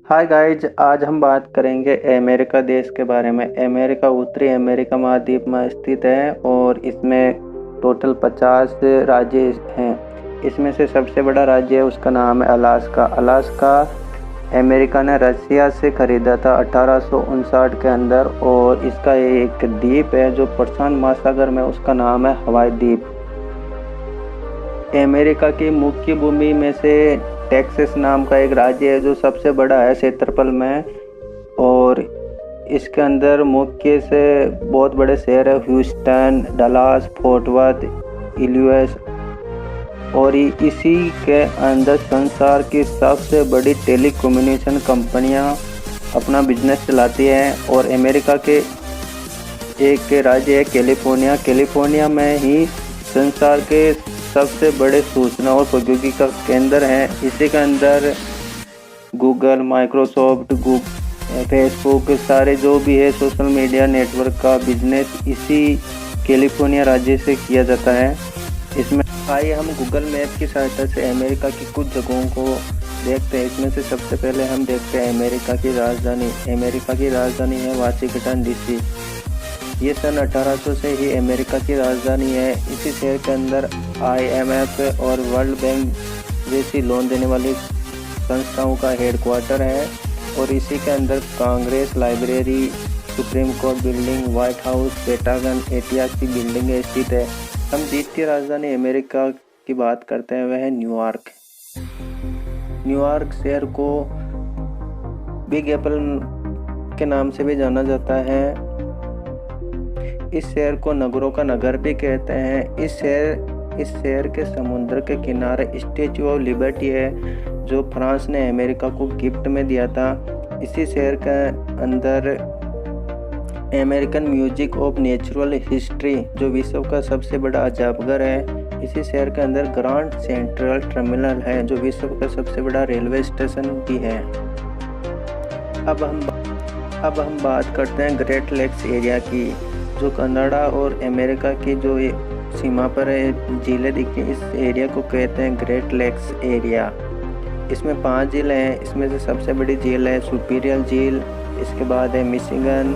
Hi guys, आज हम बात करेंगे अमेरिका देश के बारे में। अमेरिका उत्तरी अमेरिका महाद्वीप में स्थित है और इसमें टोटल 50 राज्य हैं। इसमें से सबसे बड़ा राज्य है, उसका नाम है अलास्का। अलास्का अमेरिका ने रसिया से खरीदा था 1859 के अंदर और इसका एक द्वीप है जो प्रशांत महासागर में, उसका नाम है हवाई द्वीप। अमेरिका की मुख्य भूमि में से टेक्सास नाम का एक राज्य है जो सबसे बड़ा है क्षेत्रफल में, और इसके अंदर मुख्य से बहुत बड़े शहर है ह्यूस्टन, डलास, फोर्ट वर्थ, इलियस, और इसी के अंदर संसार की सबसे बड़ी टेलीकम्युनिकेशन कंपनियां अपना बिजनेस चलाती हैं। और अमेरिका के एक राज्य है कैलिफोर्निया। कैलिफोर्निया में ही संसार के सबसे बड़े सूचना और प्रौद्योगिकी का केंद्र है। इसी के अंदर गूगल, माइक्रोसॉफ्ट, फेसबुक, सारे जो भी है सोशल मीडिया नेटवर्क का बिजनेस इसी कैलिफोर्निया राज्य से किया जाता है। इसमें आइए हम गूगल मैप की सहायता से अमेरिका की कुछ जगहों को देखते हैं। इसमें से सबसे पहले हम देखते हैं अमेरिका की राजधानी। अमेरिका की राजधानी है वाशिंगटन डीसी। ये सन 1800 से ही अमेरिका की राजधानी है। इसी शहर के अंदर IMF और वर्ल्ड बैंक जैसी लोन देने वाली संस्थाओं का हेडक्वार्टर है, और इसी के अंदर Congress, library, supreme court building, white house, pentagon, ऐतिहासिक बिल्डिंग स्थित है। हम द्वितीय राजधानी अमेरिका की बात करते हैं, वह है न्यूयॉर्क। न्यूयॉर्क शहर को बिग एप्पल के नाम से भी जाना जाता है। इस शहर को नगरों का नगर भी कहते हैं। इस शहर के समुद्र के किनारे स्टैच्यू ऑफ लिबर्टी है जो फ्रांस ने अमेरिका को गिफ्ट में दिया था। इसी शहर के अंदर American music of natural history जो विश्व का सबसे बड़ा अजायबघर है। इसी शहर के अंदर ग्रांड सेंट्रल टर्मिनल है जो विश्व का सबसे बड़ा रेलवे स्टेशन भी है। अब हम बात करते हैं ग्रेट लेक्स एरिया की, जो कनाडा और अमेरिका की जो सीमा पर है झीलें दिखती हैं। इस एरिया को कहते हैं ग्रेट लेक्स एरिया। इसमें 5 झीलें हैं। इसमें से सबसे बड़ी झील है सुपीरियर झील, इसके बाद है मिशिगन,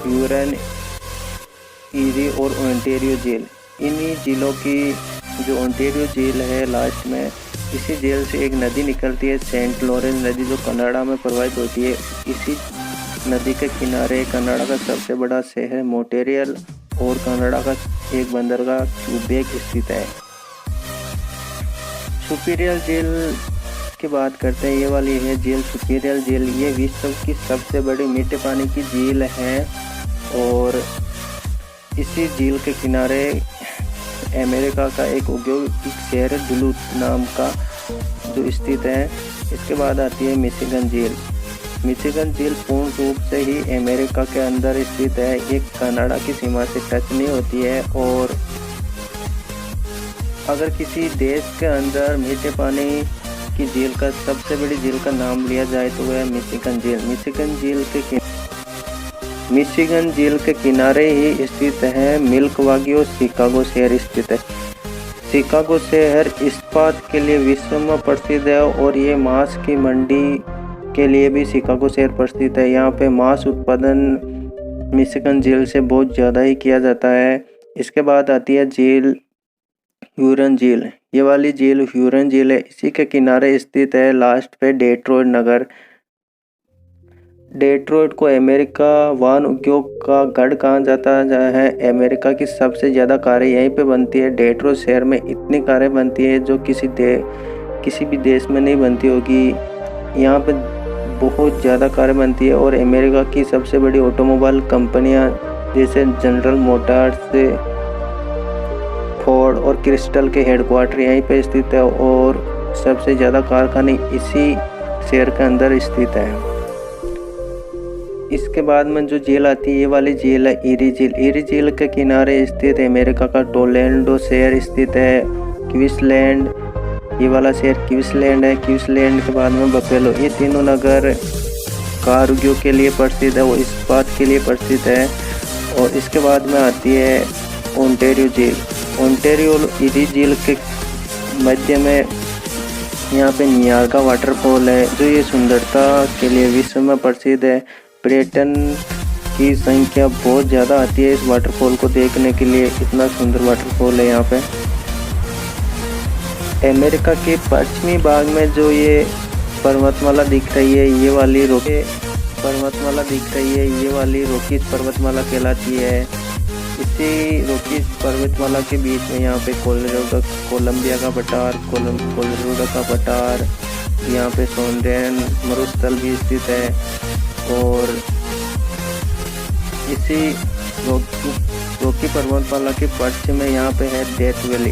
ह्यूरन, ईरी और ओंटारियो झील। इन्हीं झीलों की जो ओंटारियो झील है लास्ट में, इसी झील से एक नदी निकलती है सेंट लॉरेंस नदी, जो कनाडा में प्रवाहित होती है। इसी नदी के किनारे कनाडा का सबसे बड़ा शहर मॉन्ट्रियल और कनाडा का एक बंदरगाह क्यूबेक स्थित है। सुपीरियर झील की बात करते हैं, ये वाली है झील सुपीरियर झील। ये विश्व की सबसे बड़ी मीठे पानी की झील है, और इसी झील के किनारे अमेरिका का एक औद्योगिक शहर डुलूथ नाम का जो स्थित है। इसके बाद आती है मिशिगन झील। मिशिगन झील पूर्ण रूप से ही अमेरिका के अंदर स्थित है। ये कनाडा की सीमा से टच नहीं होती है, और अगर किसी देश के अंदर मीठे पानी की झील का सबसे बड़ी झील का नाम लिया जाए तो वह मिशिगन झील। मिशिगन झील के किनारे ही स्थित है मिल्कवाकी और शिकागो शहर स्थित है। शिकागो शहर इस्पात के लिए विश्व में प्रसिद्ध है, और ये मांस की मंडी के लिए भी शिकागो शहर प्रसिद्ध है। यहाँ पे मांस उत्पादन मिशिगन झील से बहुत ज़्यादा ही किया जाता है। इसके बाद आती है झील ह्यूरन झील। ये वाली झील ह्यूरन झील है, इसी के किनारे स्थित है लास्ट पे डेट्रॉयट नगर। डेट्रॉयट को अमेरिका वाहन उद्योग का गढ़ कहा जाता है। अमेरिका की सबसे ज़्यादा कारें यहीं पे बनती है। डेट्रॉयट शहर में इतनी कारें बनती है जो किसी भी देश में नहीं बनती होगी। यहाँ पे बहुत ज़्यादा कारें बनती है, और अमेरिका की सबसे बड़ी ऑटोमोबाइल कंपनियां जैसे जनरल मोटर्स, फोर्ड और क्रिस्टल के हेडक्वार्टर यहीं पे स्थित है, और सबसे ज़्यादा कारखाने इसी शहर के अंदर स्थित है। इसके बाद में जो झील आती है, ये वाली झील है ईरी झील। ईरी झील के किनारे स्थित अमेरिका का टोलेडो शहर स्थित है। क्वींसलैंड, ये वाला शहर क्वींसलैंड है। क्वींसलैंड के बाद में बफेलो। ये तीनों नगर कार उद्योग के लिए प्रसिद्ध है, वो इस्पात के लिए प्रसिद्ध है। और इसके बाद में आती है ओंटारियो झील। ओंटारियो और ईरी झील के मध्य में यहाँ पे नियाग्रा वाटरफॉल है जो ये सुंदरता के लिए विश्व में प्रसिद्ध है। पर्यटन की संख्या बहुत ज़्यादा आती है इस वाटरफॉल को देखने के लिए, इतना सुंदर वाटरफॉल है यहाँ पे। अमेरिका के पश्चिमी भाग में जो ये पर्वतमाला दिख रही है, ये वाली रॉकीज पर्वतमाला कहलाती है। इसी रॉकीज पर्वतमाला के बीच में यहाँ पे कोलंबिया का पठार, यहाँ पे सोंडेन मरुस्थल भी स्थित है। और इसी रॉकी पर्वतमाला के पश्चिम में यहाँ पे है death valley.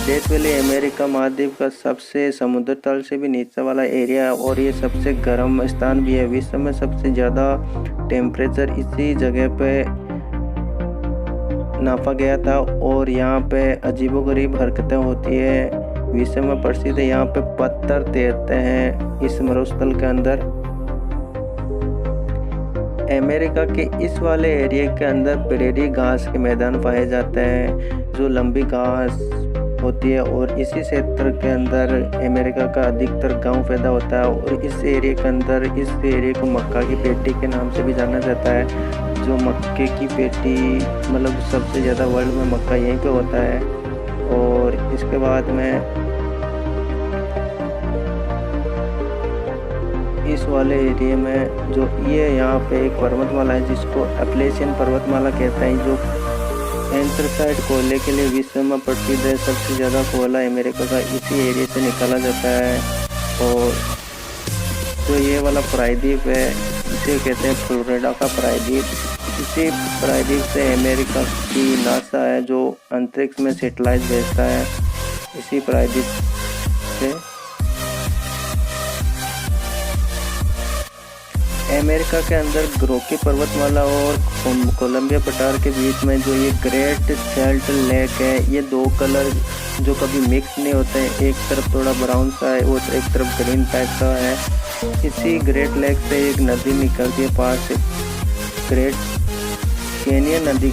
Death valley America महाद्वीप का सबसे समुद्र तल से भी नीचे वाला एरिया है और ये सबसे गर्म स्थान भी है। विश्व में सबसे ज़्यादा टेम्परेचर इसी जगह पे नापा गया था और यहाँ पे अजीबोगरीब हरकतें होती है। विश्व में प्रसिद्ध है, यहाँ पे पत्थर तैरते हैं इस मरुस्थल के अंदर। अमेरिका के इस वाले एरिया के अंदर प्रेरी घास के मैदान पाए जाते हैं जो लंबी घास होती है और इसी क्षेत्र के अंदर अमेरिका का अधिकतर गांव पैदा होता है। और इस एरिया के अंदर इस एरिया को मक्का की पेटी के नाम से भी जाना जाता है। जो मक्के की पेटी मतलब सबसे ज़्यादा वर्ल्ड में मक्का यहीं पे होता है। और इसके बाद में इस वाले एरिया में जो ये यहाँ पे एक पर्वतमाला है जिसको अपलेशियन पर्वतमाला कहते हैं, जो एंथ्रासाइट कोयले के लिए विश्व में प्रसिद्ध है। सबसे ज़्यादा कोयला अमेरिका का इसी एरिया से निकाला जाता है। और जो ये वाला प्रायद्वीप है इसे कहते हैं फ्लोरिडा का प्रायद्वीप। इसी प्रायद्वीप से अमेरिका की नासा है जो अंतरिक्ष में सैटेलाइट भेजता है इसी प्रायद्वीप से। अमेरिका के अंदर रॉकी पर्वतमाला और कोलंबिया पठार के बीच में जो ये ग्रेट सॉल्ट लेक है, ये दो कलर जो कभी मिक्स नहीं होते हैं, एक तरफ थोड़ा ब्राउन सा है और एक तरफ ग्रीन टाइप का है। इसी ग्रेट लेक से एक नदी निकलती है पास से, ग्रेट कैनियन नदी।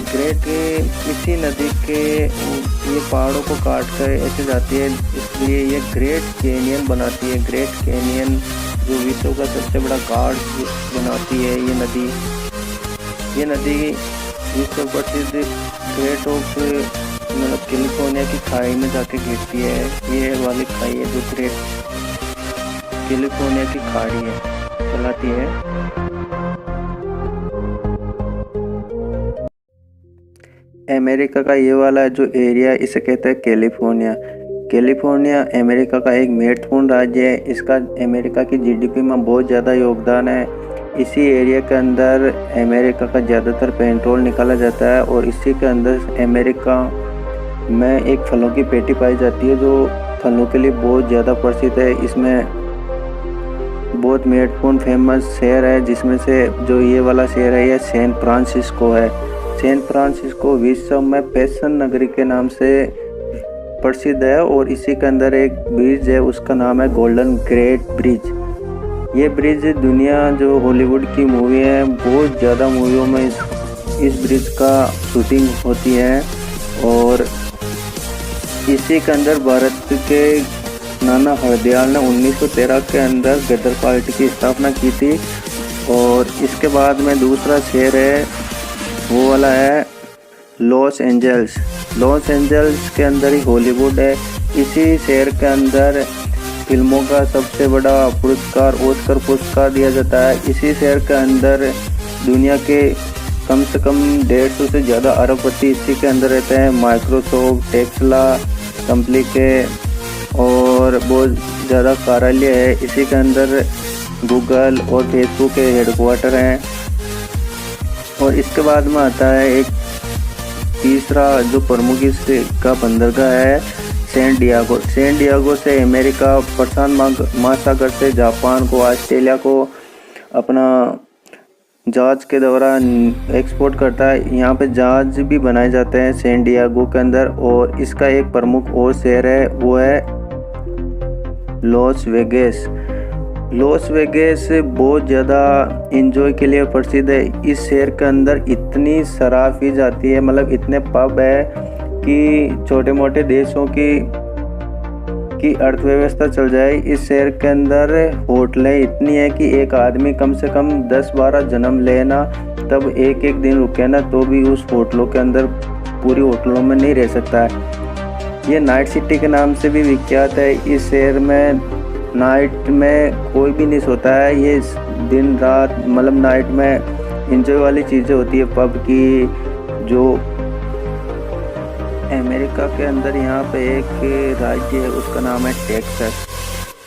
इसी नदी के ये पहाड़ों को काट कर ऐसे जाती है, इसलिए ये ग्रेट कैनियन बनाती है। ग्रेट कैनियन जो विश्व का सबसे बड़ा घाट बनाती है ये नदी विश्व प्रसिद्ध ग्रेट ऑफ मतलब कैलिफोर्निया की खाई में जाके गिरती है। ये वाली खाई है जो ग्रेट कैलिफोर्निया की खाड़ी है कहलाती है। अमेरिका का ये वाला जो एरिया इसे कहते हैं कैलिफोर्निया अमेरिका का एक महत्वपूर्ण राज्य है। इसका अमेरिका की जीडीपी में बहुत ज़्यादा योगदान है। इसी एरिया के अंदर अमेरिका का ज़्यादातर पेट्रोल निकाला जाता है और इसी के अंदर अमेरिका में एक फलों की पेटी पाई जाती है जो फलों के लिए बहुत ज़्यादा प्रसिद्ध है। इसमें बहुत महत्वपूर्ण फेमस शहर है जिसमें से जो ये वाला शहर है ये सैन फ्रांसिस्को है। सैन फ्रांसिस्को विश्व में फैशन नगरी के नाम से प्रसिद्ध है और इसी के अंदर एक ब्रिज है, उसका नाम है गोल्डन गेट ब्रिज। ये ब्रिज दुनिया जो हॉलीवुड की मूवी है बहुत ज़्यादा मूवियों में इस ब्रिज का शूटिंग होती है। और इसी के अंदर भारत के नाना हरदयाल ने 1913 के अंदर गदर पार्टी की स्थापना की थी। और इसके बाद में दूसरा शहर है वो वाला है लॉस एंजल्स के अंदर ही हॉलीवुड है। इसी शहर के अंदर फिल्मों का सबसे बड़ा पुरस्कार ऑस्कर पुरस्कार दिया जाता है। इसी शहर के अंदर दुनिया के कम से कम 150 से ज़्यादा अरबपति इसी के अंदर रहते हैं। माइक्रोसॉफ्ट, टेस्ला कंपनी के और बहुत ज़्यादा कार्यालय है। इसी के अंदर गूगल और फेसबुक के हेडक्वार्टर हैं। और इसके बाद में आता है एक तीसरा जो प्रमुख का बंदरगाह है सैन डियागो से अमेरिका प्रशांत महासागर से जापान को ऑस्ट्रेलिया को अपना जहाज के द्वारा एक्सपोर्ट करता है। यहाँ पे जहाज भी बनाए जाते हैं सैन डियागो के अंदर। और इसका एक प्रमुख और शहर है वो है लॉस वेगास बहुत ज़्यादा एंजॉय के लिए प्रसिद्ध है। इस शहर के अंदर इतनी शराब पी जाती है, मतलब इतने पब है कि छोटे मोटे देशों की अर्थव्यवस्था चल जाए। इस शहर के अंदर होटलें इतनी है कि एक आदमी कम से कम 10-12 जन्म लेना, तब एक एक दिन रुके ना, तो भी उस होटलों के अंदर पूरी होटलों में नहीं रह सकता है। ये नाइट सिटी के नाम से भी विख्यात है। इस शहर में नाइट में कोई भी नहीं सोता है। ये दिन रात मतलब नाइट में इंजॉय वाली चीज़ें होती है पब की। जो अमेरिका के अंदर यहाँ पे एक राज्य है, उसका नाम है टेक्सास।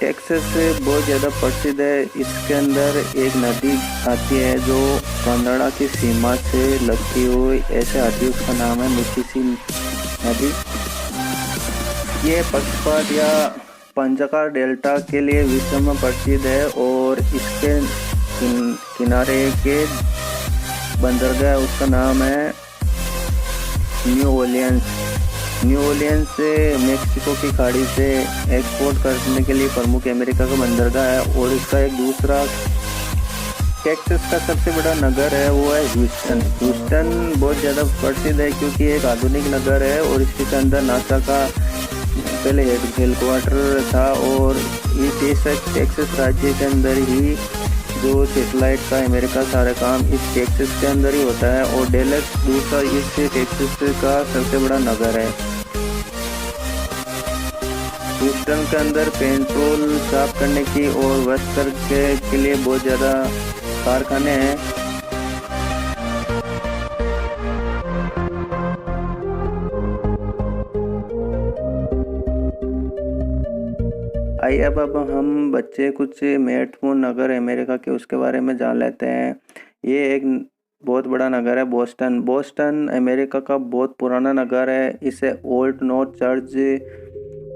टेक्सास बहुत ज़्यादा प्रसिद्ध है। इसके अंदर एक नदी आती है जो कनाडा की सीमा से लगती हुई ऐसे आती है, उसका नाम है मिसिसिपी नदी। ये पक्षपात या पंजकार डेल्टा के लिए विश्व में प्रसिद्ध है और इसके किनारे के बंदरगाह उसका नाम है न्यू ओलियंस। न्यू ओलियंस से मेक्सिको की खाड़ी से एक्सपोर्ट करने के लिए प्रमुख अमेरिका का बंदरगाह है। और इसका एक दूसरा टेक्सास का सबसे बड़ा नगर है वो है ह्यूस्टन। ह्यूस्टन बहुत ज़्यादा प्रसिद्ध है क्योंकि एक आधुनिक नगर है और इसके अंदर नासा का पहले हेडक्वार्टर था। और ये टेक्सास राज्य के अंदर ही जो सैटेलाइट का अमेरिका सारा काम इस टेक्सास के अंदर ही होता है। और डेलस दूसरा इस टेक्सास का सबसे बड़ा नगर है। ह्यूस्टन के अंदर पेट्रोल साफ करने की और वस्त्र के लिए बहुत ज़्यादा कारखाने हैं। आइए अब हम बच्चे कुछ महत्वपूर्ण नगर अमेरिका के उसके बारे में जान लेते हैं। ये एक बहुत बड़ा नगर है बोस्टन। बोस्टन अमेरिका का बहुत पुराना नगर है। इसे ओल्ड नॉर्थ चर्च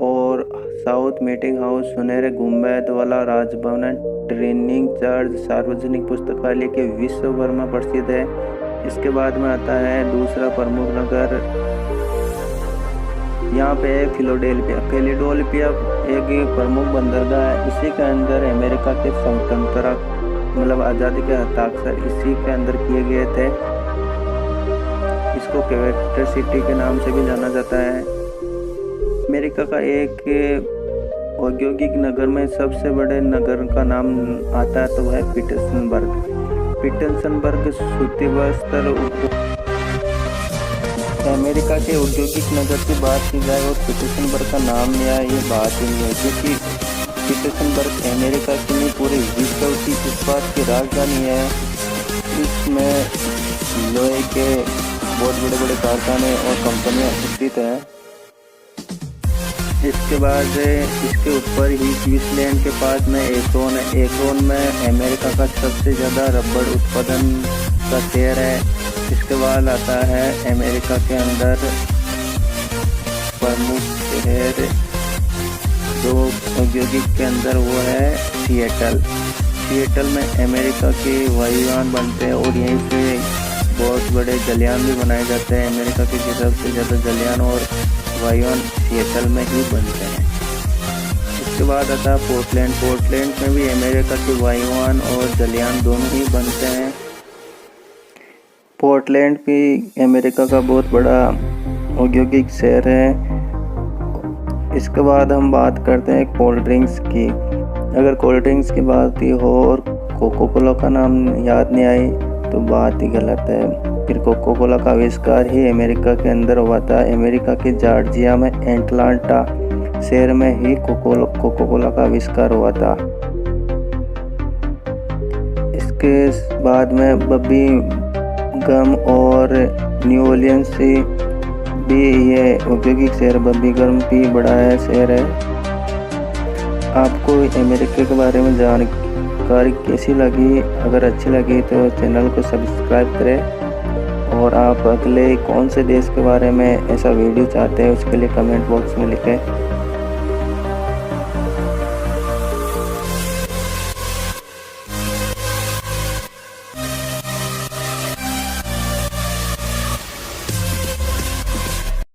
और साउथ मीटिंग हाउस, सुनहरे गुंबद वाला राजभवन, ट्रेनिंग चर्च, सार्वजनिक पुस्तकालय के विश्व भर में प्रसिद्ध है। इसके बाद में आता है दूसरा प्रमुख नगर, यहाँ पे फिलाडेल्फिया। फिलाडेल्फिया एक प्रमुख बंदरगाह है। इसी के अंदर अमेरिका के स्वतंत्रता मतलब आज़ादी के हस्ताक्षर इसी के अंदर किए गए थे। इसको कैपिटल सिटी के नाम से भी जाना जाता है। अमेरिका का एक औद्योगिक नगर में सबसे बड़े नगर का नाम आता है तो वह है पीटर्सबर्ग। पीटर्सबर्ग सूती वस्त्र अमेरिका के औद्योगिक नगर की बात की जाए और पीटर्सबर्ग का नाम लिया, ये बात ही नहीं है क्योंकि पीटर्सबर्ग अमेरिका की नहीं पूरे विश्व की इस्पात की राजधानी है। इसमें लोहे के बहुत बड़े बड़े कारखाने और कंपनियां स्थित हैं। इसके बाद इसके ऊपर ही क्वींसलैंड के पास में एकॉन है। एकॉन में अमेरिका का सबसे ज़्यादा रबड़ उत्पादन का शहर है। इसके बाद आता है अमेरिका के अंदर प्रमुख शहर जो औद्योगिक के अंदर वो है सिएटल। सिएटल में अमेरिका के वायुयान बनते हैं और यहीं से बहुत बड़े जलयान भी बनाए जाते हैं। अमेरिका के सबसे ज़्यादा जलयान और वायुयान सिएटल में ही बनते हैं। इसके बाद आता है पोर्टलैंड। पोर्टलैंड में भी अमेरिका के वायुयान और जलयान दोनों ही बनते हैं। पोर्टलैंड भी अमेरिका का बहुत बड़ा औद्योगिक शहर है। इसके बाद हम बात करते हैं कोल्ड ड्रिंक्स की। अगर कोल्ड ड्रिंक्स की बात ही हो और कोको कोला का नाम याद नहीं आई तो बात ही गलत है। फिर कोको कोला का आविष्कार ही अमेरिका के अंदर हुआ था। अमेरिका के जॉर्जिया में एटलांटा शहर में ही कोको कोला का आविष्कार हुआ था। इसके बाद में बब्बी गम और न्यू ओलियंस भी ये औद्योगिक शहर बब्बी गम भी बड़ा शहर है। आपको अमेरिका के बारे में जानकारी कैसी लगी? अगर अच्छी लगी तो चैनल को सब्सक्राइब करें और आप अगले कौन से देश के बारे में ऐसा वीडियो चाहते हैं उसके लिए कमेंट बॉक्स में लिखें।